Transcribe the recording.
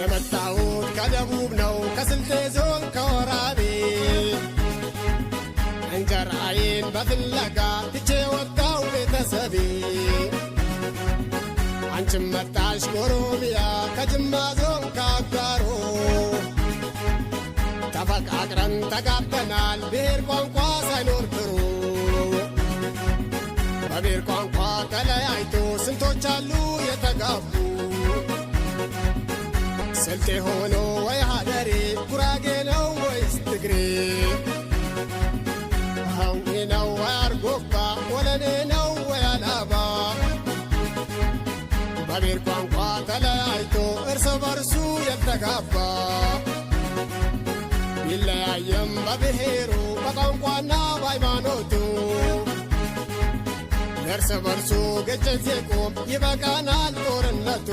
የመጣሁት ከደቡብ ነው ከስልጤ ዞን ከወራቤ እንጀራዬን በፍለጋ ትቼ ወጣው ቤተሰቤ አንቺም መጣሽ ከኦሮሚያ ከጅማ ዞን ከአጋሮ ተፈቃቅረን ተጋብተናል ብሔር ቋንቋ ሳይኖር ድሮ በብሔር ቋንቋ ተለያይቶ ስንቶች አሉ የተጋቡ ስልጤ ሆኖ ወይ ሀደሬ ጉራጌ ነው ወይስ ትግሬ ሀውኔ ነው ወይ አርጎባ ወለኔ ነው ወይ አላባ በብሔር ቋንቋ ተለያይቶ እርስ በርሱ የተጋባ ቢለያየም በብሔሩ በቋንቋና በሃይማኖቱ እርስ በርሱ ግጭት ሲቆም ይበቃናል ጦርነቱ